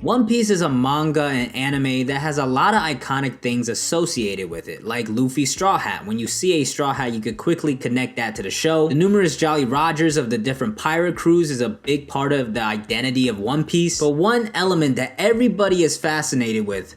One Piece is a manga and anime that has a lot of iconic things associated with it, like Luffy's straw hat. When you see a straw hat, you could quickly connect that to the show. The numerous Jolly Rogers of the different pirate crews is a big part of the identity of One Piece, but one element that everybody is fascinated with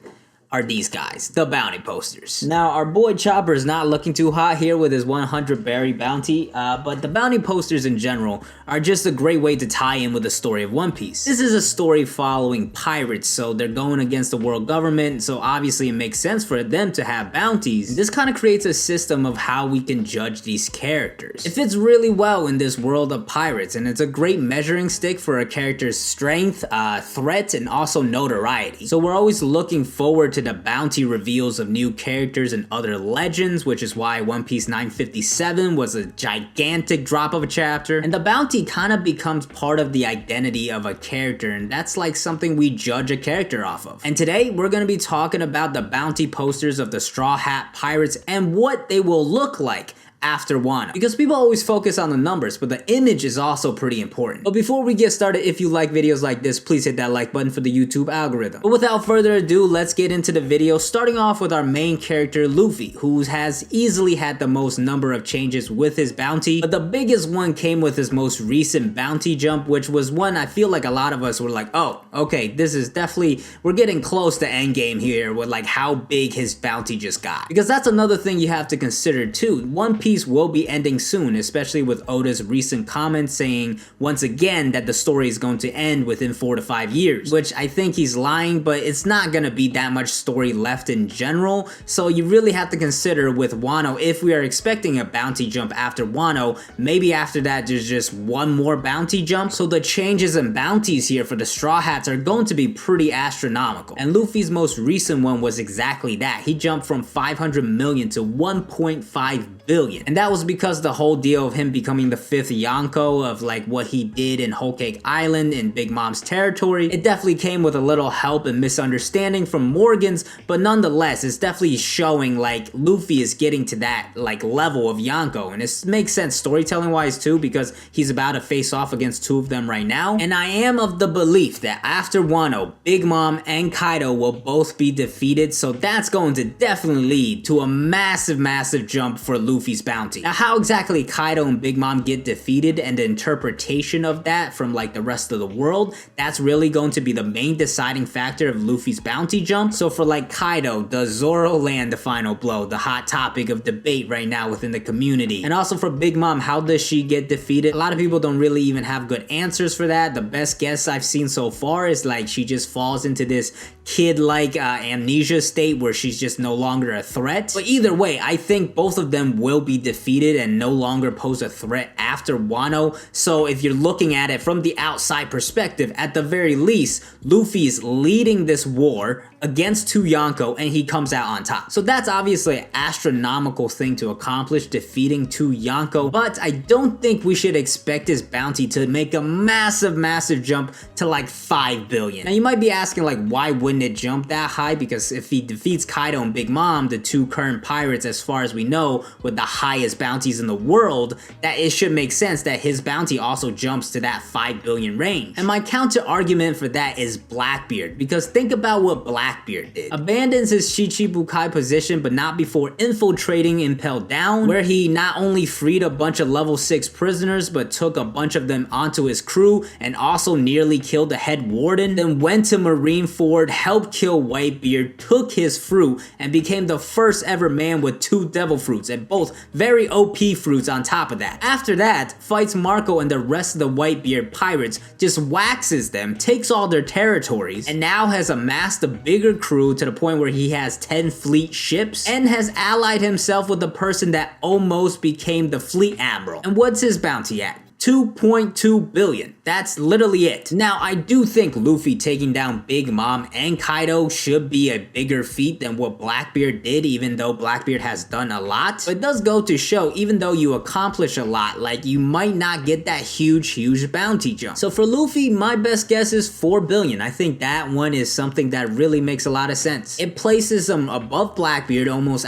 are these guys, the bounty posters. Now, our boy Chopper is not looking too hot here with his 100 berry bounty, but the bounty posters in general are just a great way to tie in with the story of One Piece. This is a story following pirates, so they're going against the world government, so obviously it makes sense for them to have bounties. This kind of creates a system of how we can judge these characters. It fits really well in this world of pirates, and it's a great measuring stick for a character's strength, threat, and also notoriety. So we're always looking forward to the bounty reveals of new characters and other legends, which is why One Piece 957 was a gigantic drop of a chapter, and the bounty kind of becomes part of the identity of a character, and that's like something we judge a character off of. And today we're going to be talking about the bounty posters of the Straw Hat Pirates and what they will look like after WANO, because people always focus on the numbers, but the image is also pretty important. But before we get started, if you like videos like this, please hit that like button for the YouTube algorithm. But without further ado, let's get into the video, starting off with our main character Luffy, who has easily had the most number of changes with his bounty, but the biggest one came with his most recent bounty jump, which was one I feel like a lot of us were like, oh, okay, this is definitely, we're getting close to endgame here with like how big his bounty just got. Because that's another thing you have to consider too. One Piece will be ending soon, especially with Oda's recent comments saying once again that the story is going to end within 4 to 5 years, which I think he's lying, but it's not gonna be that much story left in general, so you really have to consider with WANO, if we are expecting a bounty jump after WANO, maybe after that there's just one more bounty jump, so the changes in bounties here for the Straw Hats are going to be pretty astronomical. And Luffy's most recent one was exactly that. He jumped from 500 million to 1.5 billion. And that was because the whole deal of him becoming the 5th Yonko of like what he did in Whole Cake Island in Big Mom's territory, it definitely came with a little help and misunderstanding from Morgan's, but nonetheless, it's definitely showing like Luffy is getting to that like level of Yonko, and it makes sense storytelling wise too, because he's about to face off against 2 of them right now. And I am of the belief that after WANO, Big Mom and Kaido will both be defeated, so that's going to definitely lead to a massive jump for Luffy's bounty. Now, how exactly Kaido and Big Mom get defeated and the interpretation of that from like the rest of the world, that's really going to be the main deciding factor of Luffy's bounty jump. So for like Kaido, does Zoro land the final blow, the hot topic of debate right now within the community? And also for Big Mom, how does she get defeated? A lot of people don't really even have good answers for that. The best guess I've seen so far is like she just falls into this kid-like amnesia state where she's just no longer a threat. But either way, I think both of them will be defeated and no longer pose a threat after WANO. So if you're looking at it from the outside perspective, at the very least, Luffy is leading this war against 2 Yonko and he comes out on top. So that's obviously an astronomical thing to accomplish, defeating 2 Yonko, but I don't think we should expect his bounty to make a massive jump to like 5 billion. Now you might be asking like, why wouldn't it jump that high? Because if he defeats Kaido and Big Mom, the 2 current pirates as far as we know with the highest bounties in the world, that it should make sense that his bounty also jumps to that 5 billion range. And my counter argument for that is Blackbeard, because think about what Blackbeard did. Abandons his Shichibukai position, but not before infiltrating Impel Down, where he not only freed a bunch of level 6 prisoners, but took a bunch of them onto his crew and also nearly killed the head warden, then went to Marineford, helped kill Whitebeard, took his fruit, and became the first ever man with 2 devil fruits, and both very OP fruits on top of that. After that, fights Marco and the rest of the Whitebeard pirates, just waxes them, takes all their territories, and now has amassed a bigger crew to the point where he has 10 fleet ships, and has allied himself with the person that almost became the fleet admiral. And what's his bounty at? 2.2 billion. That's literally it. Now, I do think Luffy taking down Big Mom and Kaido should be a bigger feat than what Blackbeard did, even though Blackbeard has done a lot. But it does go to show, even though you accomplish a lot, like you might not get that huge bounty jump. So for Luffy, my best guess is 4 billion. I think that one is something that really makes a lot of sense. It places him above Blackbeard, almost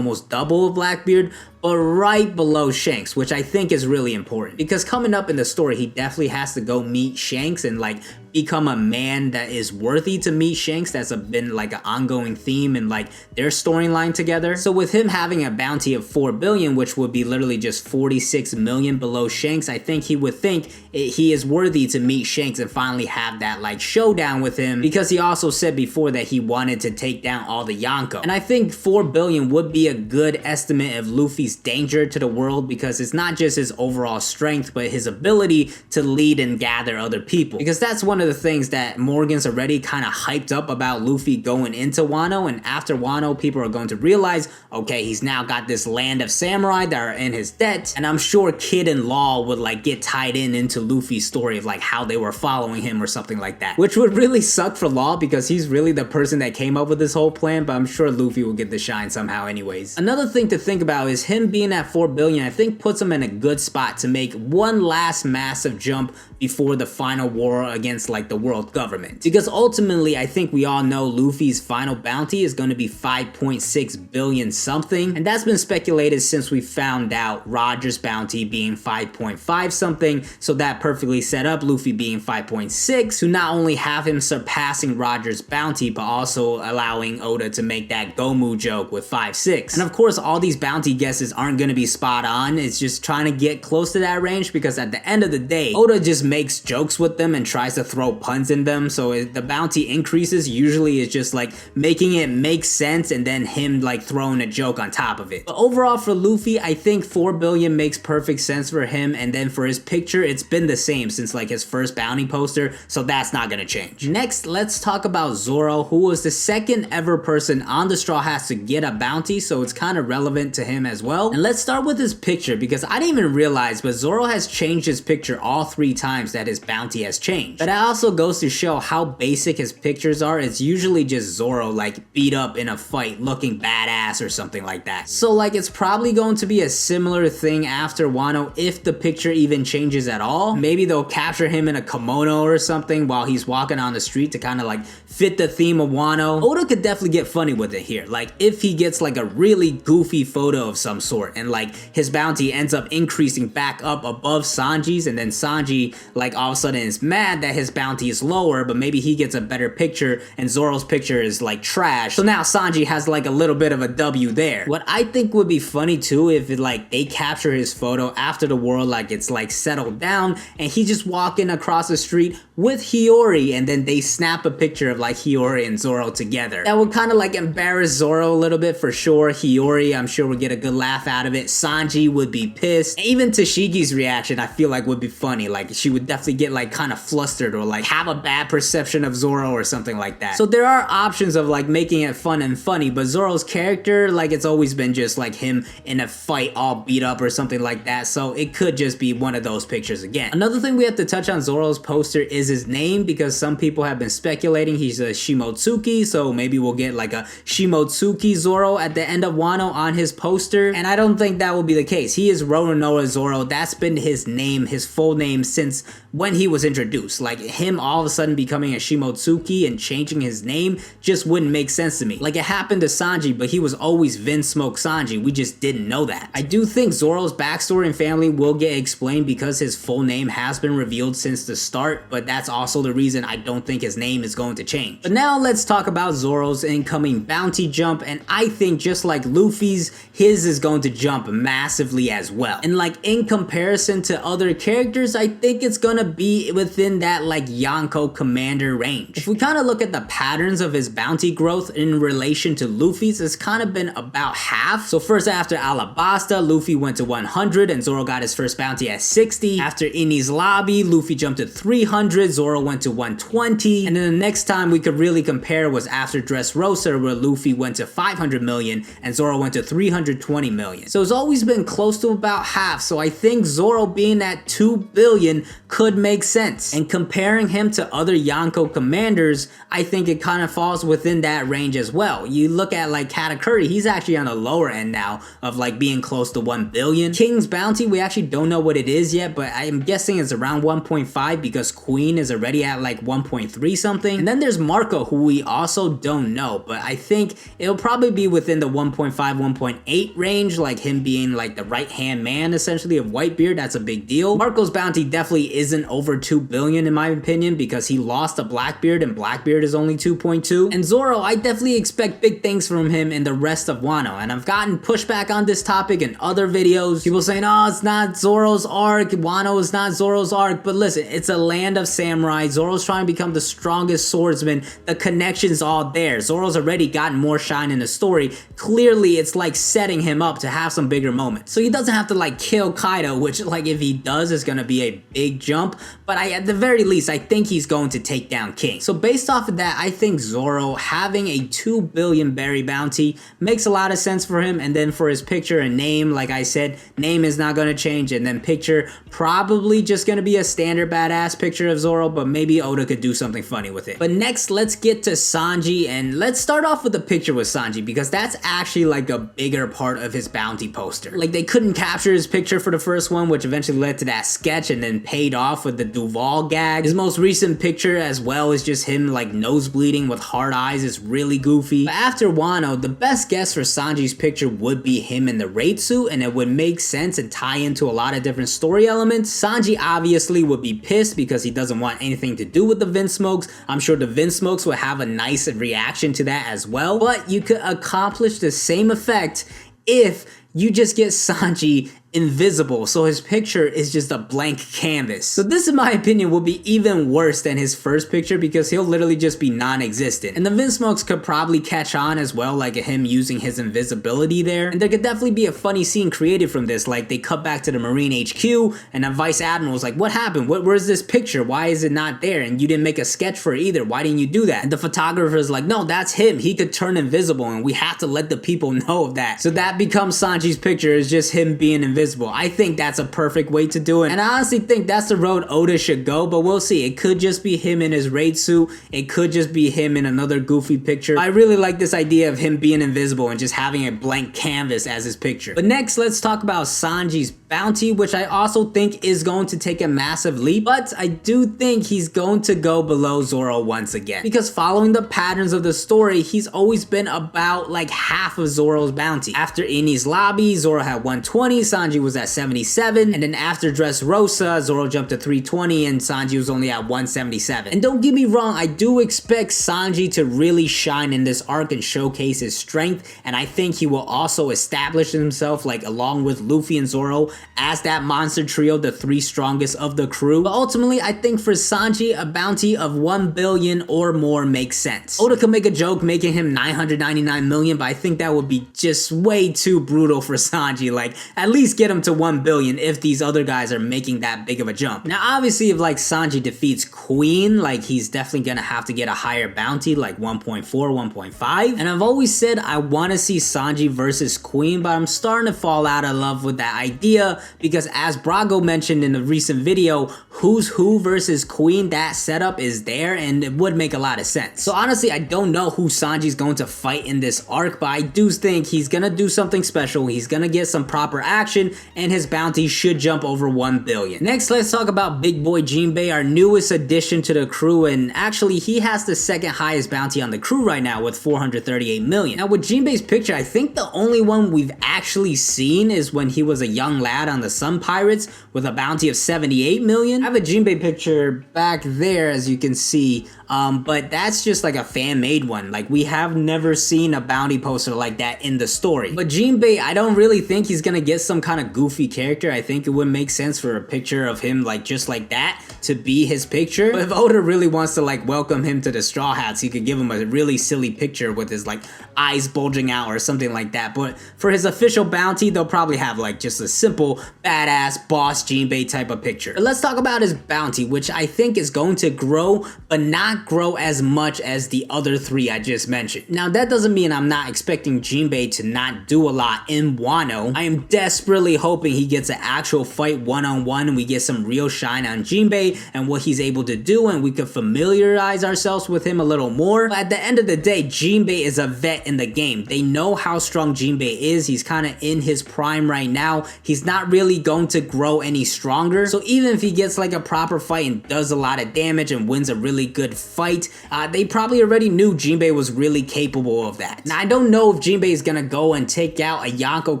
double of Blackbeard, but right below Shanks, which I think is really important. Because coming up in the story, he definitely has to go meet Shanks and like become a man that is worthy to meet Shanks. That's been like an ongoing theme in like their storyline together. So with him having a bounty of 4 billion, which would be literally just 46 million below Shanks, I think he would think he is worthy to meet Shanks and finally have that like showdown with him, because he also said before that he wanted to take down all the Yonko. And I think 4 billion would be a good estimate of Luffy's danger to the world, because it's not just his overall strength, but his ability to lead and gather other people. Because that's one of the things that Morgan's already kind of hyped up about Luffy going into Wano, and after Wano, people are going to realize, okay, he's now got this land of samurai that are in his debt, and I'm sure Kid and Law would like get tied into Luffy's story of like how they were following him or something like that, which would really suck for Law because he's really the person that came up with this whole plan, but I'm sure Luffy will get the shine somehow anyways. Another thing to think about is him being at 4 billion, I think puts him in a good spot to make one last massive jump before the final war against like the world government. Because ultimately, I think we all know Luffy's final bounty is going to be 5.6 billion something, and that's been speculated since we found out Roger's bounty being 5.5 something, so that perfectly set up Luffy being 5.6 to not only have him surpassing Roger's bounty, but also allowing Oda to make that Gomu joke with 5.6. And of course, all these bounty guesses aren't going to be spot on. It's just trying to get close to that range, because at the end of the day, Oda just makes jokes with them and tries to throw puns in them, so if the bounty increases, usually it's just like making it make sense and then him like throwing a joke on top of it. But overall for Luffy, I think 4 billion makes perfect sense for him, and then for his picture, it's been the same since like his first bounty poster, so that's not gonna change. Next, let's talk about Zoro, who was the second ever person on the Straw Hats to get a bounty, so it's kind of relevant to him as well. And let's start with his picture, because I didn't even realize, but Zoro has changed his picture all 3 times that his bounty has changed. But it also goes to show how basic his pictures are. It's usually just Zoro like beat up in a fight looking badass or something like that. So like it's probably going to be a similar thing after Wano if the picture even changes at all. Maybe they'll capture him in a kimono or something while he's walking on the street to kind of like fit the theme of Wano. Oda could definitely get funny with it here. Like if he gets like a really goofy photo of some sort and like his bounty ends up increasing back up above Sanji's, and then Sanji like all of a sudden is mad that his bounty is lower, but maybe he gets a better picture and Zoro's picture is like trash, so now Sanji has like a little bit of a W there. What I think would be funny too, if it, like they capture his photo after the war, like it's like settled down and he's just walking across the street with Hiyori, and then they snap a picture of like Hiyori and Zoro together. That would kind of like embarrass Zoro a little bit for sure. Hiyori, I'm sure, would get a good laugh out of it. Sanji would be pissed. Even Tashiki's reaction, I feel like would be funny. Like she would definitely get like kind of flustered or like have a bad perception of Zoro or something like that. So there are options of like making it fun and funny, but Zoro's character, like it's always been just like him in a fight all beat up or something like that, so it could just be one of those pictures again. Another thing we have to touch on Zoro's poster is his name, because some people have been speculating he's a Shimotsuki, so maybe we'll get like a Shimotsuki Zoro at the end of Wano on his poster, and I don't think that will be the case. He is Roronoa Zoro. That's been his name, his full name, since when he was introduced. Like him all of a sudden becoming a Shimotsuki and changing his name just wouldn't make sense to me. Like it happened to Sanji, but he was always Vinsmoke Sanji. We just didn't know that. I do think Zoro's backstory and family will get explained because his full name has been revealed since the start, but that's also the reason I don't think his name is going to change. But now let's talk about Zoro's incoming bounty jump, and I think just like Luffy's, his is going to jump massively as well. And like in comparison to other characters, I think it's gonna be within that like Yonko commander range. If we kind of look at the patterns of his bounty growth in relation to Luffy's, it's kind of been about half. So first after Alabasta, Luffy went to 100 and Zoro got his first bounty at 60. After Enies Lobby, Luffy jumped to 300, Zoro went to 120. And then the next time we could really compare was after Dressrosa, where Luffy went to 500 million and Zoro went to 320 million. So it's always been close to about half, so I think Zoro being at 2 billion could make sense. And comparing him to other Yonko commanders, I think it kind of falls within that range as well. You look at like Katakuri, he's actually on the lower end now of like being close to 1 billion. King's bounty, we actually don't know what it is yet, but I'm guessing it's around 1.5 because Queen Queen is already at like 1.3 something. And then there's Marco, who we also don't know, but I think it'll probably be within the 1.5, 1.8 range, like him being like the right-hand man essentially of Whitebeard. That's a big deal. Marco's bounty definitely isn't over 2 billion in my opinion, because he lost to Blackbeard and Blackbeard is only 2.2. And Zoro, I definitely expect big things from him in the rest of Wano, and I've gotten pushback on this topic in other videos. People saying, oh, it's not Zoro's arc, Wano is not Zoro's arc, but listen, it's a land of samurai. Zoro's trying to become the strongest swordsman. The connection's all there. Zoro's already gotten more shine in the story. Clearly, it's like setting him up to have some bigger moments. So he doesn't have to like kill Kaido, which like if he does is gonna be a big jump, but at the very least, I think he's going to take down King. So based off of that, I think Zoro having a 2 billion berry bounty makes a lot of sense for him. And then for his picture and name, like I said, name is not gonna change, and then picture probably just gonna be a standard badass picture of Zoro, but maybe Oda could do something funny with it. But next, let's get to Sanji, and let's start off with the picture with Sanji, because that's actually like a bigger part of his bounty poster. Like they couldn't capture his picture for the first one, which eventually led to that sketch and then paid off with the Duval gag. His most recent picture as well is just him like nose bleeding with hard eyes. Is really goofy. But after Wano, the best guess for Sanji's picture would be him in the raid suit, and it would make sense and tie into a lot of different story elements. Sanji obviously would be pissed because he doesn't want anything to do with the Vinsmokes. I'm sure the Vinsmokes would have a nice reaction to that as well, but you could accomplish the same effect if you just get Sanji invisible, so his picture is just a blank canvas. So this, in my opinion, will be even worse than his first picture, because he'll literally just be non-existent. And the Vinsmokes could probably catch on as well, like him using his invisibility there. And there could definitely be a funny scene created from this, like they cut back to the Marine HQ and the Vice Admiral was like, what happened? Where's this picture? Why is it not there? And you didn't make a sketch for it either. Why didn't you do that? And the photographer is like, no, that's him. He could turn invisible and we have to let the people know of that. So that becomes Sanji's picture, is just him being invisible. I think that's a perfect way to do it, and I honestly think that's the road Oda should go, but we'll see. It could just be him in his raid suit, it could just be him in another goofy picture. I really like this idea of him being invisible and just having a blank canvas as his picture. But next, let's talk about Sanji's bounty, which I also think is going to take a massive leap, but I do think he's going to go below Zoro once again, because following the patterns of the story, he's always been about like half of Zoro's bounty. After Enies Lobby, Zoro had 120, Sanji was at 77, and then after Dressrosa, Zoro jumped to 320 and Sanji was only at 177. And don't get me wrong, I do expect Sanji to really shine in this arc and showcase his strength, and I think he will also establish himself like along with Luffy and Zoro as that monster trio, the 3 strongest of the crew. But ultimately, I think for Sanji, a bounty of 1 billion or more makes sense. Oda could make a joke making him 999 million, but I think that would be just way too brutal for Sanji. Like, at least get him to 1 billion if these other guys are making that big of a jump. Now, obviously, if like Sanji defeats Queen, like he's definitely gonna have to get a higher bounty, like 1.4, 1.5. And I've always said I want to see Sanji versus Queen, but I'm starting to fall out of love with that idea, because as Brago mentioned in the recent video, Who's Who versus Queen, that setup is there and it would make a lot of sense. So honestly, I don't know who Sanji's going to fight in this arc, but I do think he's gonna do something special. He's gonna get some proper action and his bounty should jump over 1 billion. Next, let's talk about Big Boy Jinbe, our newest addition to the crew, and actually he has the second highest bounty on the crew right now with 438 million. Now with Jinbe's picture, I think the only one we've actually seen is when he was a young lad on the Sun Pirates with a bounty of 78 million. I have a Jinbe picture back there, as you can see, but that's just like a fan-made one. Like, we have never seen a bounty poster like that in the story. But Jinbe, I don't really think he's gonna get some kind of goofy character. I think it would make sense for a picture of him like just like that to be his picture. But if Oda really wants to like welcome him to the Straw Hats, he could give him a really silly picture with his like eyes bulging out or something like that. But for his official bounty, they'll probably have like just a simple badass boss Jinbe type of picture. But let's talk about his bounty, which I think is going to grow, but not not grow as much as the other 3 I just mentioned. Now that doesn't mean I'm not expecting Jinbe to not do a lot in Wano. I am desperately hoping he gets an actual fight one-on-one and we get some real shine on Jinbe and what he's able to do, and we could familiarize ourselves with him a little more. But at the end of the day, Jinbe is a vet in the game. They know how strong Jinbe is. He's kind of in his prime right now. He's not really going to grow any stronger. So even if he gets like a proper fight and does a lot of damage and wins a really good fight, they probably already knew Jinbe was really capable of that. Now I don't know if Jinbe is gonna go and take out a Yonko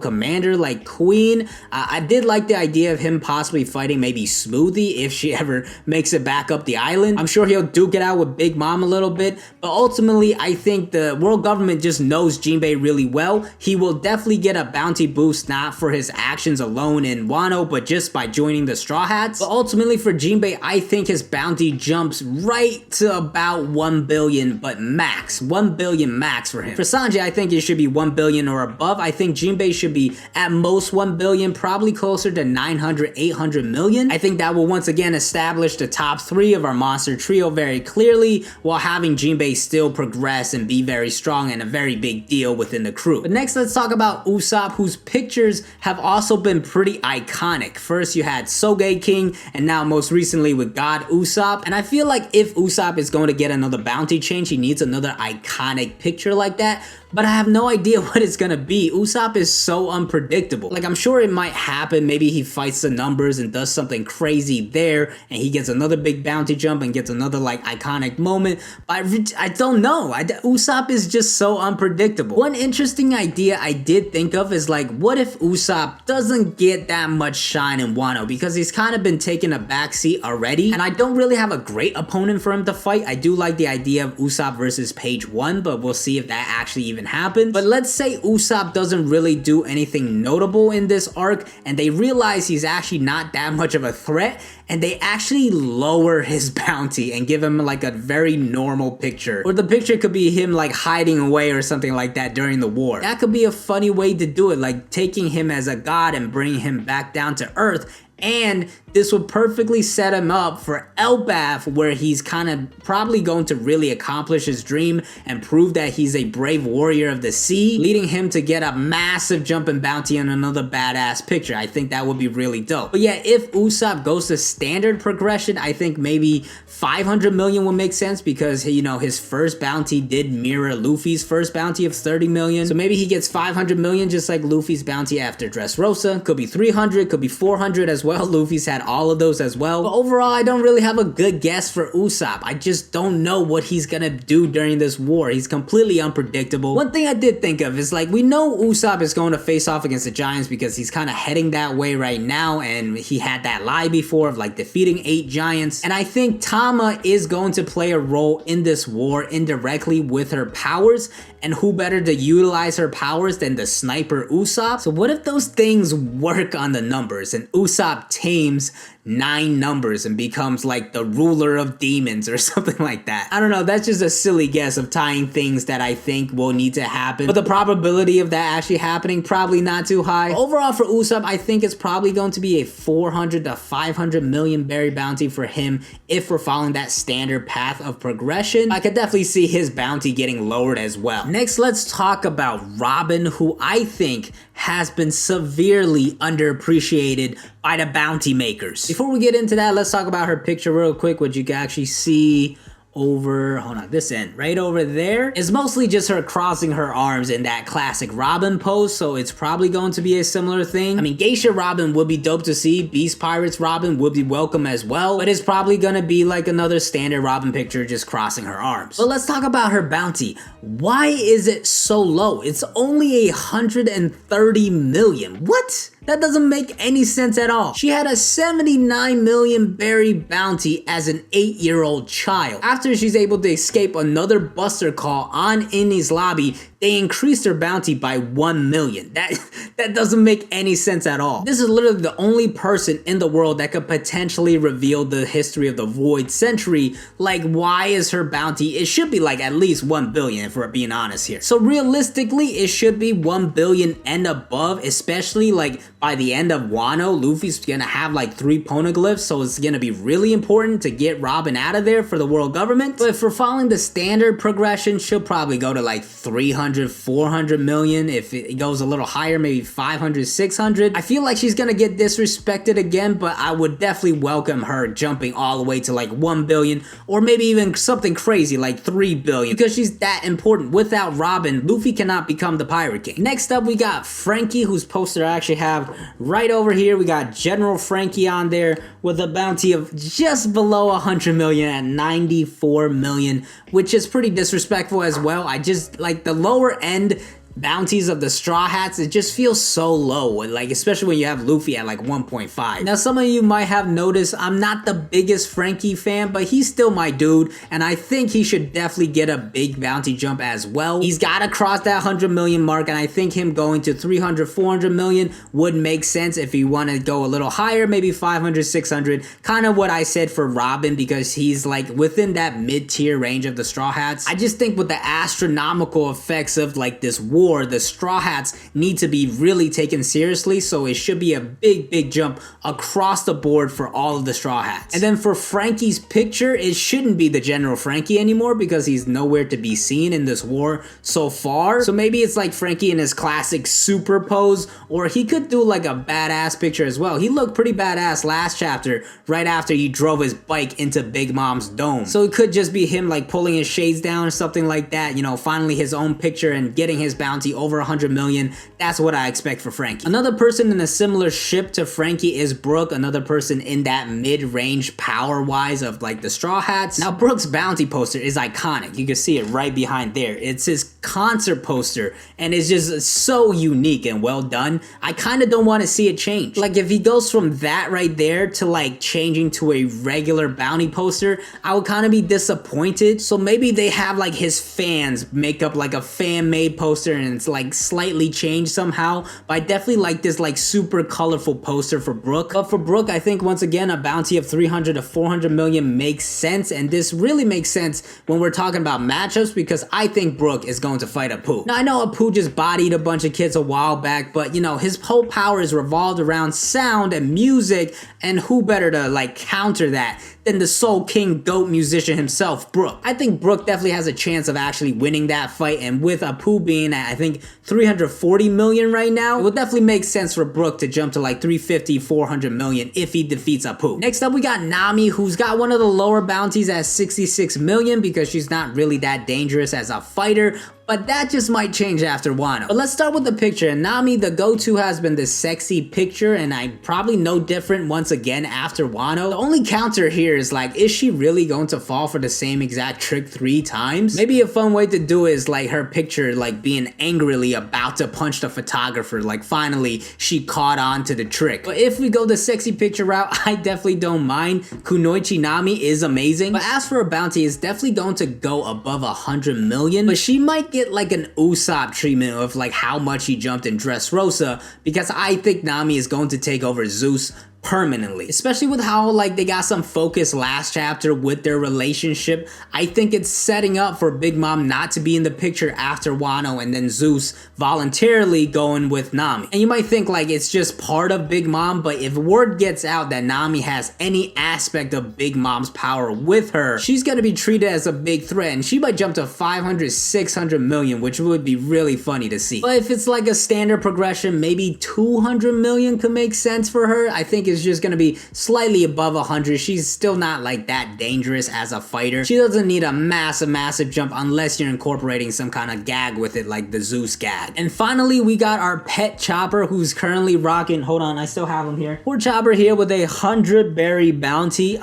commander like Queen. I did like the idea of him possibly fighting maybe Smoothie if she ever makes it back up the island. I'm sure he'll duke it out with Big Mom a little bit, but ultimately I think the world government just knows Jinbe really well. He will definitely get a bounty boost, not for his actions alone in Wano, but just by joining the Straw Hats. But ultimately for Jinbe, I think his bounty jumps right to about 1 billion, but max. 1 billion max for him. For Sanji, I think it should be 1 billion or above. I think Jinbe should be at most 1 billion, probably closer to 900, 800 million. I think that will once again establish the top 3 of our monster trio very clearly, while having Jinbe still progress and be very strong and a very big deal within the crew. But next, let's talk about Usopp, whose pictures have also been pretty iconic. First, you had Soge King, and now most recently with God Usopp. And I feel like if Usopp is going to get another bounty change, he needs another iconic picture like that. But I have no idea what it's gonna be. Usopp is so unpredictable. Like, I'm sure it might happen. Maybe he fights the numbers and does something crazy there, and he gets another big bounty jump and gets another like iconic moment. But I don't know. Usopp is just so unpredictable. One interesting idea I did think of is like, what if Usopp doesn't get that much shine in Wano, because he's kind of been taking a backseat already, and I don't really have a great opponent for him to fight. I do like the idea of Usopp versus Page 1, but we'll see if that actually even happen. But let's say Usopp doesn't really do anything notable in this arc, and they realize he's actually not that much of a threat, and they actually lower his bounty and give him like a very normal picture. Or the picture could be him like hiding away or something like that during the war. That could be a funny way to do it, like taking him as a god and bringing him back down to earth. And this would perfectly set him up for Elbaf, where he's kind of probably going to really accomplish his dream and prove that he's a brave warrior of the sea, leading him to get a massive jump in bounty and another badass picture. I think that would be really dope. But yeah, if Usopp goes to standard progression, I think maybe 500 million would make sense, because, you know, his first bounty did mirror Luffy's first bounty of 30 million. So maybe he gets 500 million just like Luffy's bounty after Dressrosa. Could be 300, could be 400 as well. Luffy's had all of those as well. But overall, I don't really have a good guess for Usopp. I just don't know what he's gonna do during this war. He's completely unpredictable. One thing I did think of is, like, we know Usopp is going to face off against the Giants because he's kind of heading that way right now, and he had that lie before of like defeating 8 Giants. And I think Tama is going to play a role in this war indirectly with her powers, and who better to utilize her powers than the sniper Usopp? So what if those things work on the numbers and Usopp tames 9 numbers and becomes like the ruler of demons or something like that? I don't know, that's just a silly guess of tying things that I think will need to happen, but the probability of that actually happening, probably not too high. But overall for Usopp, I think it's probably going to be a 400 to 500 million berry bounty for him if we're following that standard path of progression. I could definitely see his bounty getting lowered as well. Next, let's talk about Robin, who I think has been severely underappreciated by the bounty makers. Before we get into that, let's talk about her picture real quick. What you can actually see over, hold on, this end, right over there, is mostly just her crossing her arms in that classic Robin pose, so it's probably going to be a similar thing. I mean, Geisha Robin would be dope to see, Beast Pirates Robin would be welcome as well, but it's probably gonna be like another standard Robin picture just crossing her arms. But let's talk about her bounty. Why is it so low? It's only 130 million. What? That doesn't make any sense at all. She had a 79 million berry bounty as an 8-year-old child. After she's able to escape another buster call on Enies lobby, they increased her bounty by 1 million. That doesn't make any sense at all. This is literally the only person in the world that could potentially reveal the history of the Void Century. Like, why is her bounty? It should be like at least 1 billion if we're being honest here. So realistically, it should be 1 billion and above, especially like by the end of Wano, Luffy's gonna have like 3 poneglyphs, so it's gonna be really important to get Robin out of there for the world government. But if we're following the standard progression, she'll probably go to like 300, 400 million. If it goes a little higher, maybe 500, 600. I feel like she's gonna get disrespected again, but I would definitely welcome her jumping all the way to like 1 billion, or maybe even something crazy like 3 billion, because she's that important. Without Robin, Luffy cannot become the Pirate King. Next up, we got Frankie, whose poster I actually have right over here. We got General Frankie on there with a bounty of just below 100 million at 94 million, which is pretty disrespectful as well. I just like the lower end bounties of the Straw Hats. It just feels so low, like especially when you have Luffy at like 1.5. Now some of you might have noticed I'm not the biggest Frankie fan, but he's still my dude, and I think he should definitely get a big bounty jump as well. He's got to cross that 100 million mark, and I think him going to 300, 400 million would make sense. If you want to go a little higher, maybe 500, 600, kind of what I said for Robin, because he's like within that mid-tier range of the Straw Hats. I just think with the astronomical effects of like this war, the Straw Hats need to be really taken seriously, so it should be a big jump across the board for all of the Straw Hats. And then for Frankie's picture, it shouldn't be the General Frankie anymore, because he's nowhere to be seen in this war so far. So maybe it's like Frankie in his classic super pose, or he could do like a badass picture as well. He looked pretty badass last chapter, right after he drove his bike into Big Mom's dome. So it could just be him like pulling his shades down or something like that, you know, finally his own picture and getting his bounty over 100 million. That's what I expect for Frankie. Another person in a similar ship to Frankie is Brooke, another person in that mid-range power-wise of like the Straw Hats. Now Brooke's bounty poster is iconic. You can see it right behind there. It's his concert poster, and it's just so unique and well done. I kind of don't want to see it change. Like if he goes from that right there to like changing to a regular bounty poster, I would kind of be disappointed. So maybe they have like his fans make up like a fan-made poster, and it's like slightly changed somehow. But I definitely like this like super colorful poster for Brooke. But for Brooke, I think once again a bounty of 300 to 400 million makes sense, and this really makes sense when we're talking about matchups, because I think Brooke is going to fight Apu. Now I know Apu just bodied a bunch of kids a while back, but you know, his whole power is revolved around sound and music, and who better to like counter that than the Soul King GOAT musician himself, Brooke. I think Brooke definitely has a chance of actually winning that fight, and with Apu being at I think 340 million right now, it would definitely make sense for Brooke to jump to like 350, 400 million if he defeats Apu. Next up, we got Nami, who's got one of the lower bounties at 66 million because she's not really that dangerous as a fighter, but that just might change after Wano. But let's start with the picture, and Nami, the go-to has been this sexy picture, and I'm probably no different once again after Wano. The only counter here is like, is she really going to fall for the same exact trick 3 times? Maybe a fun way to do it is like her picture like being angrily about to punch the photographer, like finally she caught on to the trick. But if we go the sexy picture route, I definitely don't mind. Kunoichi Nami is amazing, but as for a bounty, it's definitely going to go above 100 million, but she might get like an Usopp treatment of like how much he jumped in Dressrosa, because I think Nami is going to take over Zeus permanently, especially with how like they got some focus last chapter with their relationship. I think it's setting up for Big Mom not to be in the picture after Wano, and then Zeus voluntarily going with Nami. And you might think like it's just part of Big Mom, but if word gets out that Nami has any aspect of Big Mom's power with her, she's gonna be treated as a big threat, and she might jump to 500, 600 million, which would be really funny to see. But if it's like a standard progression, maybe 200 million could make sense for her. I think is just gonna be slightly above 100. She's still not like that dangerous as a fighter. She doesn't need a massive jump unless you're incorporating some kind of gag with it, like the Zeus gag. And finally, we got our pet Chopper, who's currently rocking, hold on, I still have him here. Poor Chopper here with a 100 berry bounty.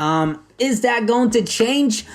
Is that going to change?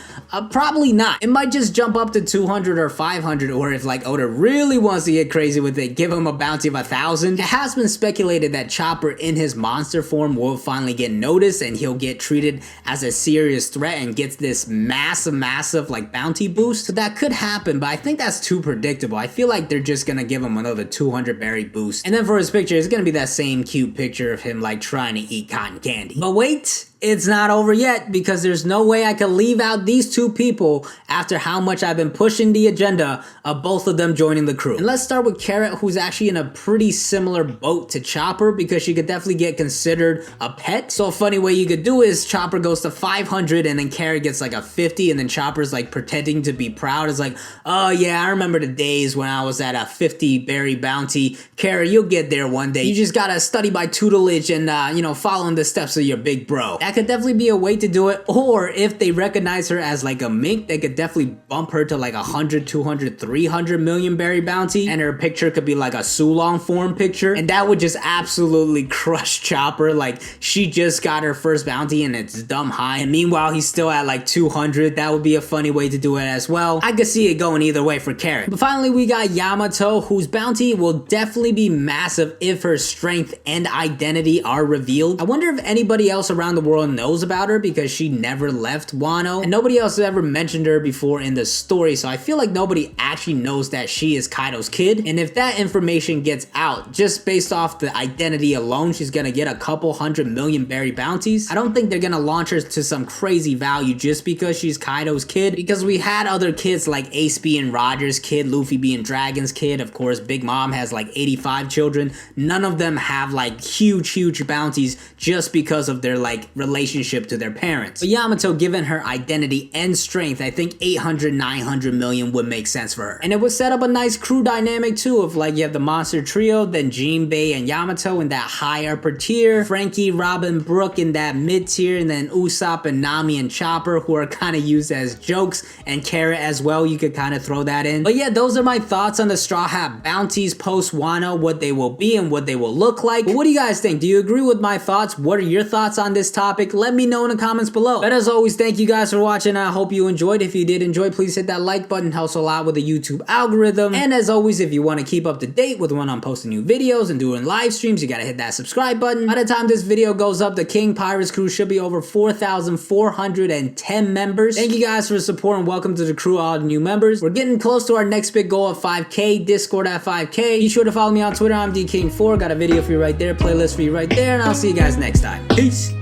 Probably not. It might just jump up to 200 or 500, or if like Oda really wants to get crazy with it, give him a bounty of 1,000. It has been speculated that Chopper in his monster form will finally get noticed, and he'll get treated as a serious threat and gets this massive like bounty boost. So that could happen, but I think that's too predictable. I feel like they're just gonna give him another 200 berry boost. And then for his picture, it's gonna be that same cute picture of him like trying to eat cotton candy. But wait, it's not over yet, because there's no way I can leave out these two people after how much I've been pushing the agenda of both of them joining the crew. And let's start with Carrot, who's actually in a pretty similar boat to Chopper, because she could definitely get considered a pet. So a funny way you could do is Chopper goes to 500 and then Carrot gets like a 50, and then Chopper's like pretending to be proud. It's like, oh yeah, I remember the days when I was at a 50 berry bounty. Carrot, you'll get there one day. You just gotta study by tutelage and you know, following the steps of your big bro. That could definitely be a way to do it. Or if they recognize her as like a mink, they could definitely bump her to like 100, 200, 300 million berry bounty, and her picture could be like a Sulong form picture, and that would just absolutely crush Chopper. Like, she just got her first bounty and it's dumb high, and meanwhile he's still at like 200. That would be a funny way to do it as well. I could see it going either way for Carrot. But finally we got Yamato, whose bounty will definitely be massive if her strength and identity are revealed. I wonder if anybody else around the world knows about her, because she never left Wano and nobody else has ever mentioned her before in the story, so I feel like nobody actually knows that she is Kaido's kid. And if that information gets out, just based off the identity alone, she's gonna get a couple 100 million berry bounties. I don't think they're gonna launch her to some crazy value just because she's Kaido's kid, because we had other kids like Ace being Roger's kid, Luffy being Dragon's kid, of course Big Mom has like 85 children. None of them have like huge bounties just because of their like relationship to their parents. But Yamato, given her identity and strength, I think 800, 900 million would make sense for her. And it would set up a nice crew dynamic too, of like you have the monster trio, then Jinbe and Yamato in that high upper tier, Frankie, Robin, Brooke in that mid tier, and then Usopp and Nami and Chopper, who are kind of used as jokes, and Carrot as well, you could kind of throw that in. But yeah, those are my thoughts on the Straw Hat bounties post Wano, what they will be and what they will look like. But what do you guys think? Do you agree with my thoughts? What are your thoughts on this topic? Let me know in the comments below. But as always, thank you guys for watching. I hope you enjoyed. If you did enjoy, please hit that like button. It helps a lot with the YouTube algorithm. And as always, if you want to keep up to date with when I'm posting new videos and doing live streams, you gotta hit that subscribe button. By the time this video goes up, the King Pirates crew should be over 4,410 members. Thank you guys for the support and welcome to the crew, all the new members. We're getting close to our next big goal of 5K, Discord at 5K. Be sure to follow me on Twitter. I'm DKing4. Got a video for you right there, playlist for you right there, and I'll see you guys next time. Peace.